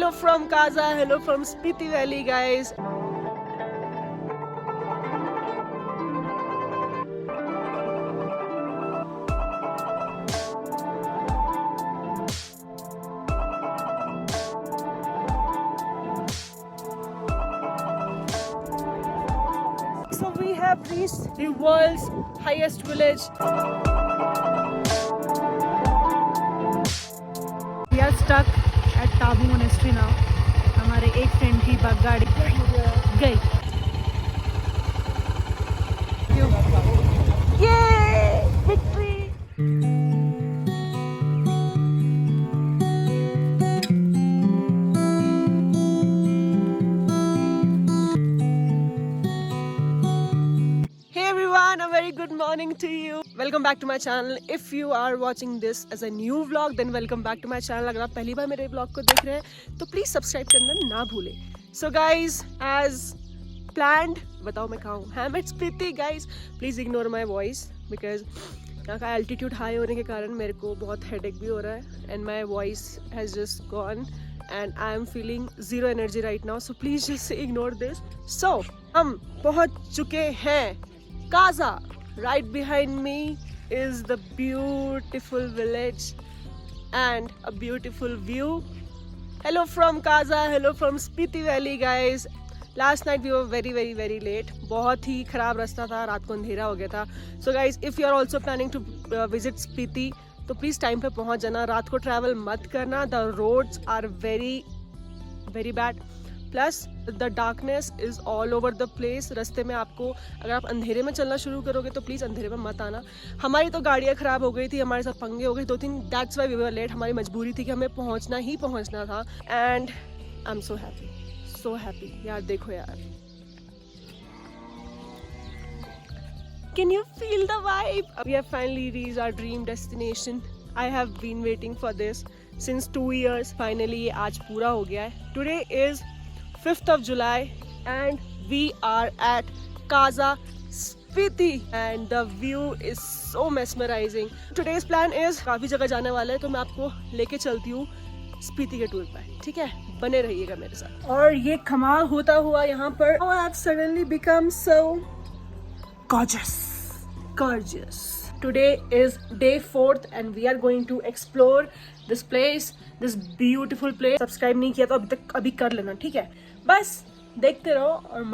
Hello from Kaza, hello from Spiti Valley, guys. So we have reached the world's highest village. We are stuck at Tabu Monastery now. हमारे एक friend की गाड़ी गई. Yay! Victory! Hey everyone, a very good morning to you. Welcome back to my channel. If you are watching this as a new vlog, then welcome back to my channel. अगर आप पहली बार मेरे vlog को देख रहे हैं तो please subscribe करना ना भूलें. So guys, as planned, बताओ मैं कहाँ हूँ? I'm at Spiti, guys. Please ignore my voice because यहाँ का altitude high होने के कारण मेरे को बहुत headache भी हो रहा है and my voice has just gone and I am feeling zero energy right now. So please just ignore this. So हम पहुँच चुके हैं Kaza. Right behind me is the beautiful village and a beautiful view. Hello from Kaza, hello from Spiti Valley, guys. Last night we were very late. बहुत ही खराब रास्ता था, रात को अंधेरा हो गया था. So guys, if you are also planning to visit Spiti, तो please टाइम पे पहुंच जाना. रात को ट्रैवल मत करना. The roads are very bad. Plus the darkness is all over the place. रास्ते में आपको अगर आप अंधेरे में चलना शुरू करोगे तो प्लीज़ अंधेरे में मत आना. हमारी तो गाड़ियाँ ख़राब हो गई थी, हमारे साथ पंगे हो गए 2-3. That's why we were late. हमारी मजबूरी थी कि हमें पहुँचना था. And I'm so happy. यार देखो यार. Can you feel the vibe? We have finally reached our dream destination. I have been waiting for this since 2 years. Finally ये आज पूरा हो गया है. Today is 5th of July and we are at Kaza Spiti and the view is so mesmerizing. Today's plan is काफ़ी जगह जाने वाले हैं तो मैं आपको लेके चलती हूँ स्पीति के टूर पर. ठीक है, बने रहिएगा मेरे साथ. और ये कमाल होता हुआ यहाँ पर I have suddenly become so gorgeous. Today is day 4th and we are going to explore this place, this beautiful place. Subscribe नहीं किया तो अभी कर लेना, ठीक है? बस देखते रहो और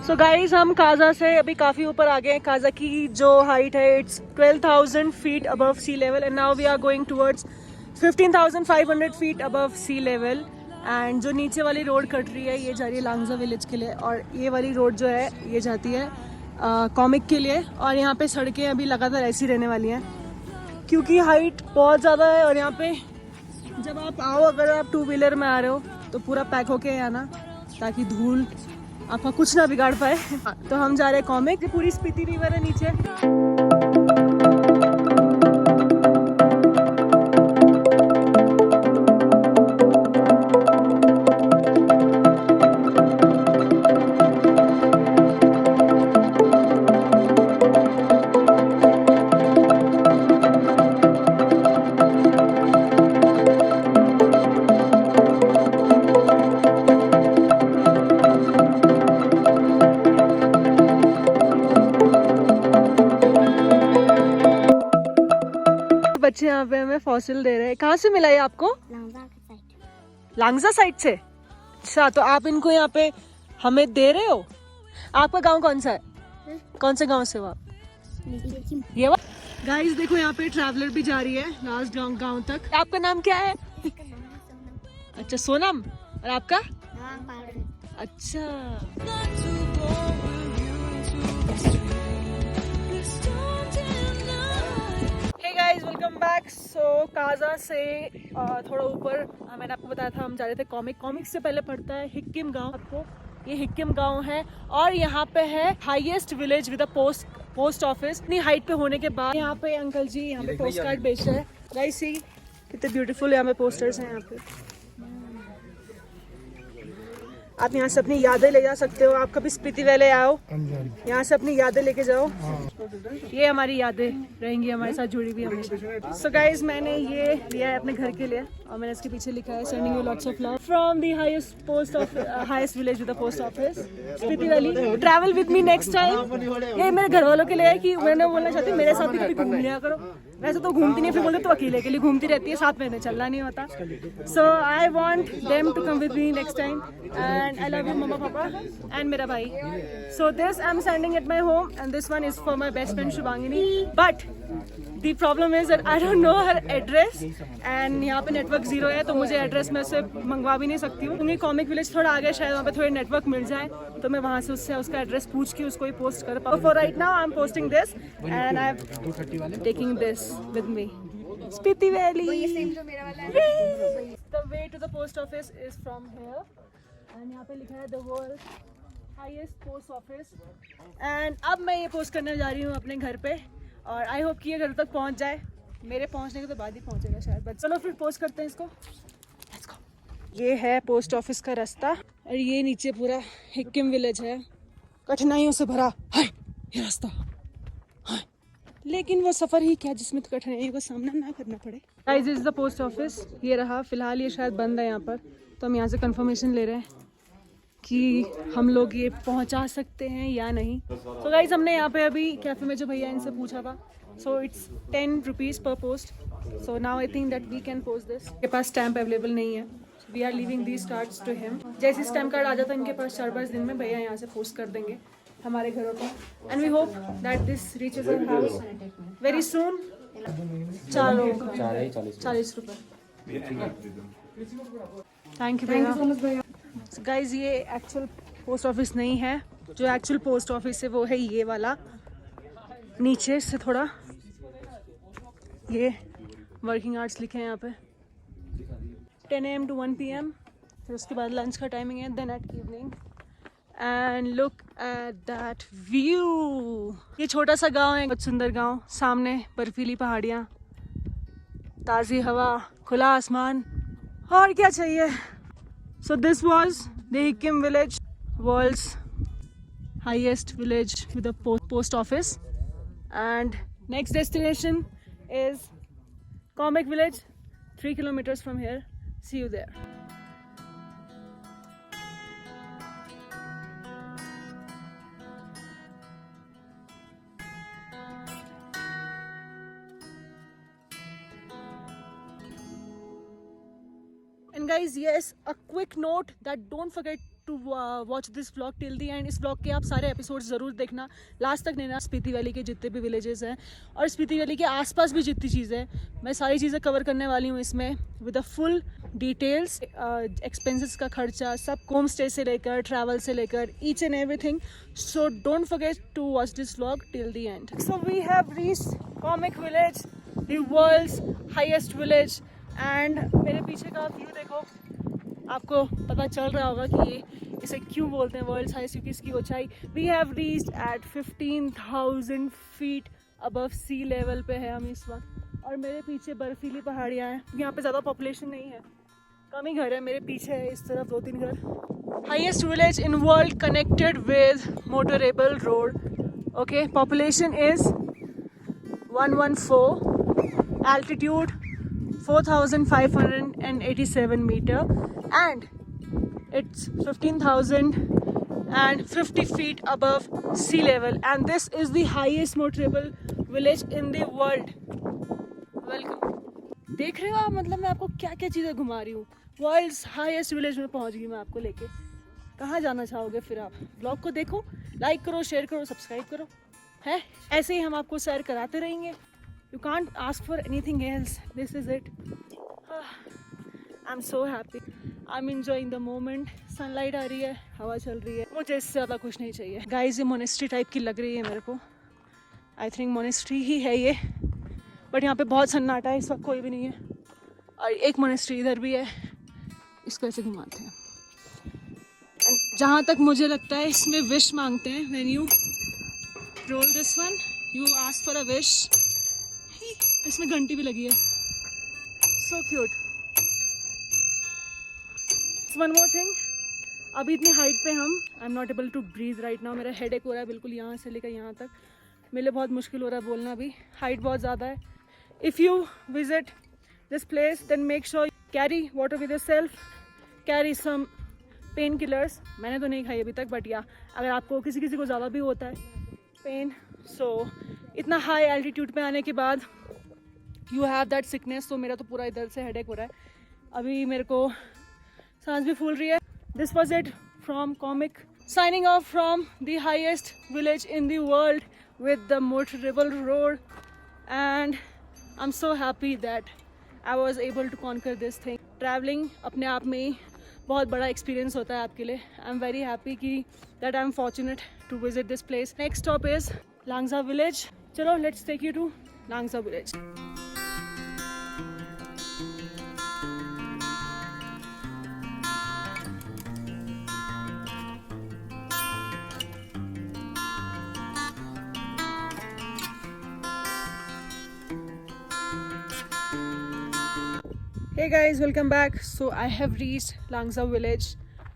So guys, हम काजा से अभी काफ़ी ऊपर आ गए हैं. काजा की जो हाइट है it's 12,000 feet above sea level and now we are going towards 15,500 feet above sea level. And जो नीचे वाली रोड कट रही है ये जा रही है लांगजा विलेज के लिए और ये वाली रोड जो है ये जाती है कॉमिक के लिए. और यहाँ पे सड़कें अभी लगातार ऐसी रहने वाली हैं क्योंकि हाइट बहुत ज़्यादा है. और यहाँ पे जब आप आओ, अगर आप 2 व्हीलर में आ रहे हो तो पूरा पैक होके आना ताकि धूल आपका कुछ ना बिगाड़ पाए. तो हम जा रहे हैं कॉमिक. पूरी स्पीति रिवर है नीचे. बच्चे यहाँ पे हमें फॉसिल दे रहे हैं. कहाँ से मिला ये आपको? लांगजा साइड से. अच्छा, तो आप इनको यहाँ पे हमें दे रहे हो. आपका गांव कौन सा है? कौन से गांव से हो आप? ये गाइस देखो यहाँ पे ट्रैवलर भी जा रही है लास्ट गांव तक. आपका नाम क्या है? अच्छा, सोनम. और आपका? अच्छा. Guys welcome back. So Kaza से थोड़ा ऊपर मैंने आपको बताया था हम जा रहे थे कॉमिक से पहले पड़ता है हिक्किम गांव. आपको ये हिक्किम गांव है और यहाँ पे है highest village with a post office. इतनी हाइट पे होने के बाद यहाँ पे अंकल जी यहाँ पे पोस्ट कार्ड बेच रहे हैं. गाइस सी कितने ब्यूटीफुल यहाँ पे पोस्टर्स हैं. यहाँ पे आप यहाँ से अपनी यादें ले जा सकते हो। आप कभी स्पीति वैली आओ, यहाँ से अपनी यादें लेके जाओ। ये हमारी यादें रहेंगी हमारे साथ जुड़ी हुई हमेशा। सो गाइज, मैंने ये लिया है अपने घर के लिए और मैंने इसके पीछे लिखा है sending you lots of love from the highest village with the post office, Spiti valley. Travel with me next time. ये मेरे घर वालों के लिए है कि मैंने बोलना चाहती हूँ मेरे साथ भी कभी घूम लिया करो। वैसे तो घूमती नहीं, फिर बोलते तो अकेले के लिए घूमती रहती है, साथ में चलना नहीं होता। So I want them to come with me next time and I love you mamma papa and मेरा भाई। So this I am sending at my home and this one is for my best friend Shubhangini. But the problem is that I don't know her address and यहाँ पे network zero है, तो मुझे address में से मंगवा भी नहीं सकती हूँ क्योंकि कॉमिक विलेज थोड़ा आगे, शायद वहाँ पे थोड़े नेटवर्क मिल जाए तो मैं वहाँ से उससे उसका एड्रेस पूछ के उसको ही पोस्ट कर पाऊँ। For right now I am posting this and I am taking this with me. Spiti Valley. The way to the post office is from here. And यहाँ पे लिखा है the world's highest post office. And अब मैं ये post करने जा रही हूँ अपने घर पे और आई होप कि ये घर तक पहुँच जाए। मेरे पहुँचने के तो बाद ही पहुँचेगा शायद, बट चलो फिर पोस्ट करते हैं इसको। Let's go. ये है पोस्ट ऑफिस का रास्ता और ये नीचे पूरा हिक्किम विलेज है, कठिनाइयों से भरा है ये रास्ता। लेकिन वो सफ़र ही क्या जिसमें तो कठिनाइयों का सामना ना करना पड़े। Guys, is the post office. ये रहा, फिलहाल ये शायद बंद है यहाँ पर, तो हम यहाँ से कंफर्मेशन ले रहे हैं कि हम लोग ये पहुँचा सकते हैं या नहीं। तो गाइस, हमने यहाँ पे अभी कैफ़े में जो भैया इनसे पूछा था, so it's 10 rupees per post. So now I think that we can post this. के पास स्टैम्प अवेलेबल नहीं है, we are leaving these cards to him. जैसे स्टैम्प कार्ड आ जाता है इनके पास 4-5 दिन में, भैया यहाँ से पोस्ट कर देंगे हमारे घरों पर। And we hope that this reaches our house very soon. चलो 40 रुपये। थैंक यू भैया। गाइज, ये एक्चुअल पोस्ट ऑफिस नहीं है, जो एक्चुअल पोस्ट ऑफिस है वो है ये वाला, नीचे से थोड़ा। ये वर्किंग आवर्स लिखे हैं यहाँ पे 10 AM to 1 PM, फिर उसके बाद लंच का टाइमिंग है, then at evening. And look at that view. ये छोटा सा गांव है, बहुत सुंदर गांव, सामने बर्फीली पहाड़ियाँ, ताज़ी हवा, खुला आसमान, और क्या चाहिए। So this was the Hikkim village, world's highest village with a post office. And next destination is Komic village, 3 kilometers from here. See you there. And guys, yes, a quick note that don't forget to watch this vlog till the end. इस vlog के आप सारे episodes ज़रूर देखना last तक। लेना Spiti valley के जितने भी विलेजेस हैं और स्पीति वैली के आसपास भी जितनी चीज़ें हैं, मैं सारी चीज़ें कवर करने वाली हूँ इसमें with a full details, expenses का खर्चा सब, होम स्टे से लेकर ट्रैवल से लेकर each and everything. So don't forget to watch this vlog till the end. So we have reached Komic village, the world's highest village. And मेरे पीछे का व्यू देखो, आपको पता चल रहा होगा कि ये इसे क्यों बोलते हैं वर्ल्ड्स हाईएस्ट, क्योंकि इसकी ऊंचाई we have reached at 15,000 feet above sea level पे है हम इस वक्त। और मेरे पीछे बर्फीली पहाड़ियाँ हैं, यहाँ पे ज़्यादा पॉपुलेशन नहीं है, कम ही घर है। मेरे पीछे है इस तरफ 2-3 घर। Highest village in world connected with motorable road. Okay, population is 114, altitude 4,587 meter and it's 15,050 feet above sea level, and this is the highest motorable village in the world. Welcome. देख रहे हो आप, मतलब मैं आपको क्या क्या चीज़ें घुमा रही हूँ। वर्ल्ड्स हाईएस्ट विलेज में पहुँच गई मैं आपको लेके। कहाँ जाना चाहोगे फिर आप? ब्लॉग को देखो, लाइक करो, शेयर करो, सब्सक्राइब करो, है ऐसे ही हम आपको सैर कराते रहेंगे। You can't ask for anything else. This is it. I'm so happy. I'm enjoying the moment. Sunlight आ रही है, हवा चल रही है, मुझे इससे ज़्यादा कुछ नहीं चाहिए। Guys, ये मोनेस्ट्री टाइप की लग रही है मेरे को। I think मोनेस्ट्री ही है ये, बट यहाँ पे बहुत सन्नाटा है, इस वक्त कोई भी नहीं है। और एक मोनेस्ट्री इधर भी है, इसको ऐसे घुमाते हैं। And जहाँ तक मुझे लगता है इसमें विश मांगते हैं। When you roll this one, you ask for a wish. इसमें घंटी भी लगी है, so cute. One more thing, अभी इतनी हाइट पे हम, I am not able to breathe right now. मेरा हेड एक हो रहा है बिल्कुल यहाँ से लेकर यहाँ तक, मेरे लिए बहुत मुश्किल हो रहा है बोलना भी, हाइट बहुत ज़्यादा है। If you visit this place then make sure carry water with yourself, carry some pain killers. मैंने तो नहीं खाई अभी तक, बट या अगर आपको किसी को ज़्यादा भी होता है पेन, सो इतना हाई एल्टीट्यूड पे आने के बाद यू हैव दैट सिकनेस। तो मेरा तो पूरा इधर से हेडेक हो रहा है, अभी मेरे को सांस भी फूल रही है। This was it from comic, signing off from the highest village in the world with the Motorable Road, and I'm so happy that I was able to conquer this thing. Traveling अपने आप में ही बहुत बड़ा experience होता है आपके लिए. I'm very happy कि that I'm fortunate to visit this place. Next stop is Langsa village. चलो let's take you to Langsa village. Hey guys, welcome back. So I have reached Langsa village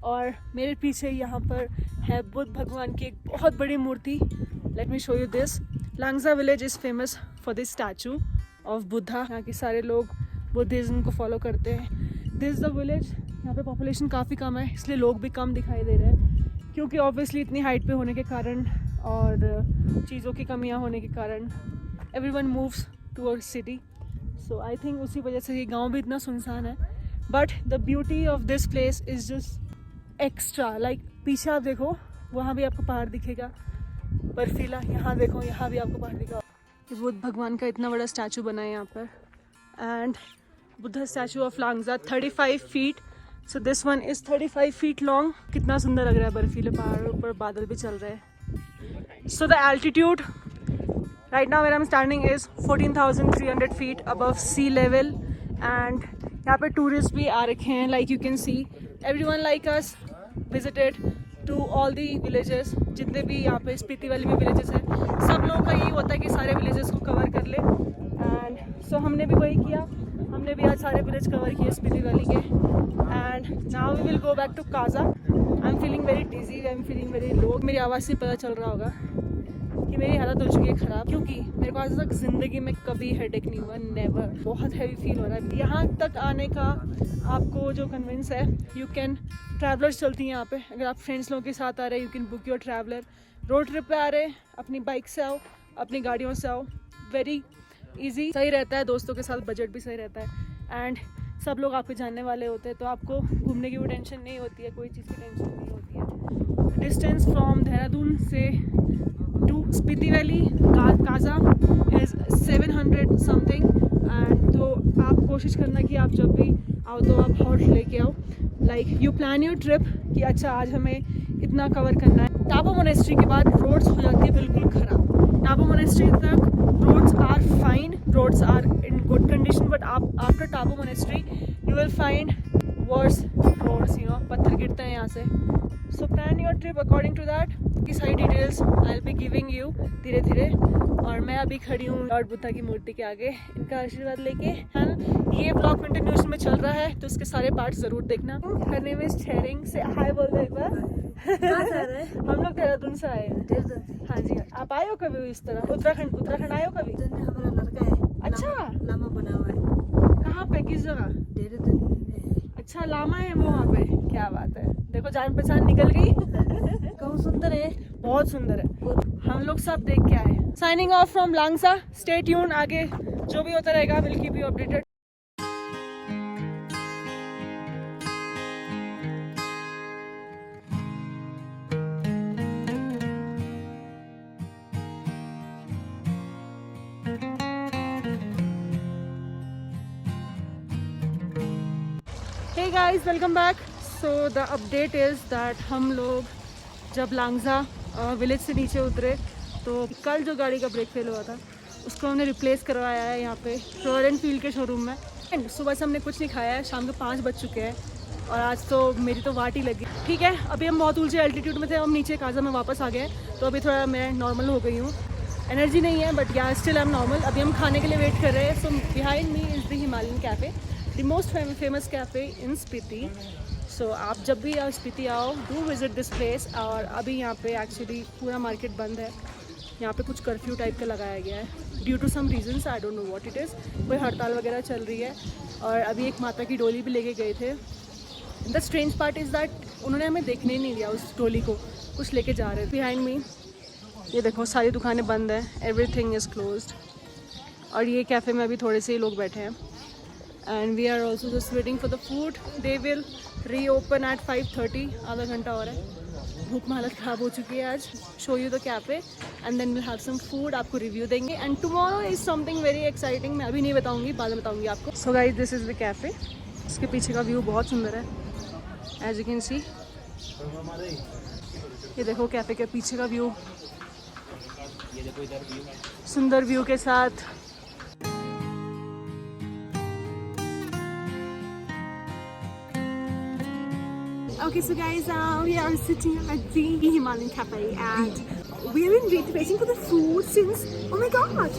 और मेरे पीछे यहाँ पर है बुद्ध भगवान की एक बहुत बड़ी मूर्ति. Let me show you this. Langsa village is famous for this statue of Buddha. यहाँ के सारे लोग बुद्धिज्म को फॉलो करते हैं. This is the village. यहाँ पे पॉपुलेशन काफ़ी कम है, इसलिए लोग भी कम दिखाई दे रहे हैं, क्योंकि ऑब्वियसली इतनी हाइट पे होने के कारण और चीज़ों की कमियाँ होने के कारण everyone moves towards city. So I think उसी वजह से ये गांव भी इतना सुनसान है. But the beauty of this place is just extra. Like पीछे आप देखो, वहाँ भी आपको पहाड़ दिखेगा बर्फीला. यहाँ देखो, यहाँ भी आपको पहाड़ दिखेगा. बुद्ध भगवान का इतना बड़ा स्टैचू बना है यहाँ पर. And Buddha statue of Langza 35 feet. So this one is 35 feet long. कितना सुंदर लग रहा है, बर्फीले पहाड़ों पर बादल भी चल रहे हैं. So the altitude right now where I'm standing is 14,300 feet above sea level, and यहाँ पे tourists भी आ रखे हैं. Like you can see, everyone like us visited to all the villages. जितने भी यहाँ पे स्पीति वाले में villages हैं, सब लोगों का यही होता है कि सारे villages को cover कर ले. And so हमने भी वही किया. हमने भी आज सारे village cover किए स्पीति वैली के. And now we will go back to Kaza. I'm feeling very dizzy. I'm feeling very low. मेरी आवाज़ से पता चल रहा होगा कि मेरी हालत हो चुकी है ख़राब, क्योंकि मेरे को आज तक ज़िंदगी में कभी हेडेक नहीं हुआ. नेवर. बहुत हैवी फील हो रहा है. यहाँ तक आने का आपको जो कन्विंस है, यू कैन, ट्रैवलर्स चलती हैं यहाँ पे. अगर आप फ्रेंड्स लोगों के साथ आ रहे हैं, you can book your traveller. Road trip पे आ रहे हैं, अपनी बाइक से आओ, अपनी गाड़ियों से आओ. वेरी ईजी, सही रहता है. दोस्तों के साथ बजट भी सही रहता है. एंड सब लोग आपके जानने वाले होते हैं, तो आपको घूमने की भी टेंशन नहीं होती है, कोई चीज़ की टेंशन नहीं होती है. डिस्टेंस फ्रॉम देहरादून से to Spiti Valley, Kaza is 700 something. and तो आप कोशिश करना कि आप जब भी आओ तो आप हॉर्स लेके आओ. Like you plan your trip कि अच्छा आज हमें इतना कवर करना है. टाबो मोनेस्ट्री के बाद रोड्स हो जाती है बिल्कुल ख़राब. टाबो मोनेस्ट्री तक roads are fine, roads are in good condition, but आप after Tabo monastery you will find worse roads. पत्थर गिरते हैं यहाँ से. So plan your trip according to that. की सारी details I will be giving you धीरे धीरे. और मैं अभी खड़ी हूँ लॉर्ड बुद्धा की मूर्ति के आगे, इनका आशीर्वाद लेके. ये ब्लॉग कंटिन्यूशन में चल रहा है, तो इसके सारे पार्ट जरूर देखना. हर नेम इज शेयरिंग से हाय बोल दो एक बार. हम लोग देहरादून से आए हैं. हाँ जी. आप आए हो कभी इस तरह? उत्तराखंड आए हो कभी? हमारा लड़का है. अच्छा, लामा बना हुआ है. कहाँ पे, किस जगह? देहरादून. अच्छा, लामा है वो वहाँ पे. क्या बात है, देखो जान पहचान निकल गई. कौन सुंदर है, बहुत सुंदर है. हम लोग सब देख के आए. Signing off from Langza. Stay tune, आगे जो भी होता रहेगा will keep you updated. Hey guys, welcome back. So the update is that हम लोग जब लांगसा विलेज से नीचे उतरे, तो कल जो गाड़ी का ब्रेक फेल हुआ था उसको हमने रिप्लेस करवाया है यहाँ पे रॉयल एनफील्ड के शोरूम में. एंड सुबह से हमने कुछ नहीं खाया है, शाम को 5 बज चुके हैं और आज तो मेरी तो वाट ही लगी. ठीक है, अभी हम बहुत ऊंचे एल्टीट्यूड में थे, हम नीचे काजा में वापस आ गए, तो अभी थोड़ा मैं नॉर्मल हो गई हूँ. एनर्जी नहीं है, बट या स्टिल आई एम नॉर्मल. अभी हम खाने के लिए वेट कर रहे हैं. सो behind me is the Himalayan cafe, the most famous cafe in Spiti. सो आप जब भी आओ स्पीति आओ, डू विज़िट दिस प्लेस। और अभी यहाँ पे एक्चुअली पूरा मार्केट बंद है, यहाँ पे कुछ कर्फ्यू टाइप का लगाया गया है due to some reasons, I don't know what it is. कोई हड़ताल वगैरह चल रही है। और अभी एक माता की डोली भी लेके गए थे। The strange part is that उन्होंने हमें देखने ही नहीं दिया उस डोली को, कुछ लेके जा रहे थे। बिहाइंड मी ये देखो सारी दुकानें बंद हैं, एवरीथिंग इज़ क्लोज्ड। और ये कैफ़े में अभी थोड़े से ही लोग बैठे हैं। And we are also just waiting for the food. They will reopen at 5:30, आधा घंटा और है। भूख में हालत ख़राब हो चुकी है आज। Show you the cafe and then will have some food, आपको रिव्यू देंगे। And tomorrow is something very exciting, मैं अभी नहीं बताऊँगी, बाद में बताऊँगी आपको। So guys this is the cafe. इसके पीछे का व्यू बहुत सुंदर है, एज यू कैन सी। ये देखो कैफ़े के पीछे का व्यू, सुंदर व्यू के साथ। Okay, so guys, we are sitting at the Himalayan Cafe and we have been waiting for the food since, oh my god!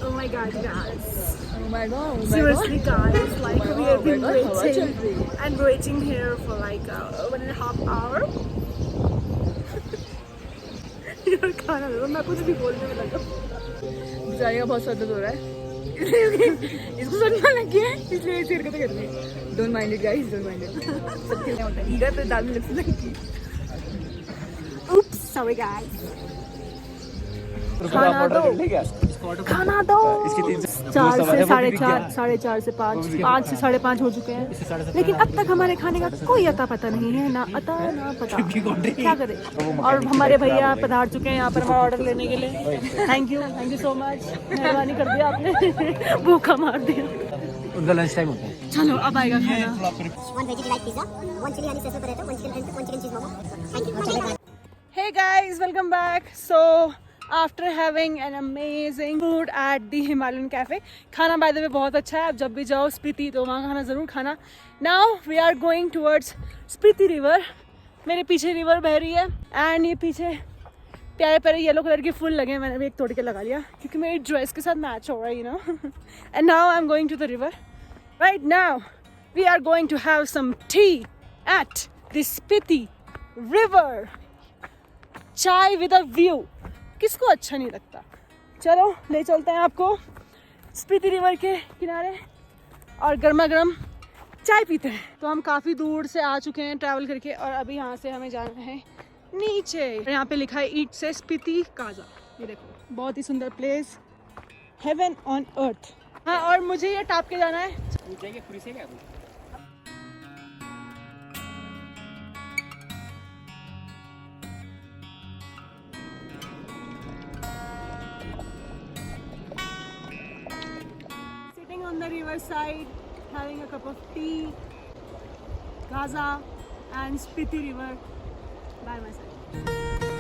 Oh my god, guys. Oh my god. Seriously, guys, like we have been waiting and waiting here for like 1.5 hour. यार खाना दो, मैं कुछ भी बोलने में लगा। बेचारी का बहुत सर दर्द हो रहा है, इसको सर लग गया है, इसलिए ऐसी हरकतें कर रही है। Don't mind it guys, don't mind it. सबके लिए होता है, ईगर पे दाल में लिपस्टिक लगी। Oops, sorry guys. खाना दो, खाना दो। 4 से 4:30, 4:30 से 5, 5 से 5:30 हो चुके हैं, लेकिन अब तक हमारे खाने का कोई अता पता नहीं है, ना अता ना पता। क्या करें। और हमारे भैया पधार चुके हैं यहाँ पर हमारा ऑर्डर लेने के लिए। थैंक यू सो मच, मेहरबानी कर दिया आपने, भूखा मार दिया। उनका लंच टाइम होता है। चलो अब आएगा खाना। 1 veggie delight pizza, 1 chili honey sesame potato, 1 chicken cheese momo. Thank you. Hey guys, welcome back. So after having an amazing food at the Himalayan Cafe, खाना by the way बहुत अच्छा है। आप जब भी जाओ स्पीति तो वहाँ खाना ज़रूर खाना। Now we are going towards Spiti River. मेरे पीछे रिवर बह रही है एंड ये पीछे प्यारे प्यारे येलो कलर के फूल लगे हैं। मैंने भी एक तोड़ के लगा लिया क्योंकि मेरी ड्रेस के साथ मैच हो रहा है, you know. And now I'm going to the river. Right now we are going to have some tea at the Spiti River. चाय विद अ व्यू, किसको अच्छा नहीं लगता। चलो ले चलते हैं आपको स्पीति रिवर के किनारे और गर्मा गर्म चाय पीते हैं। तो हम काफ़ी दूर से आ चुके हैं ट्रैवल करके और अभी यहाँ से हमें जाना है नीचे। यहाँ पे लिखा है ईट से स्पीति काजा। ये देखो बहुत ही सुंदर प्लेस, हेवन ऑन अर्थ। हाँ और मुझे ये टाप के जाना है। On the river side, having a cup of tea, Gaza and Spiti River by my side.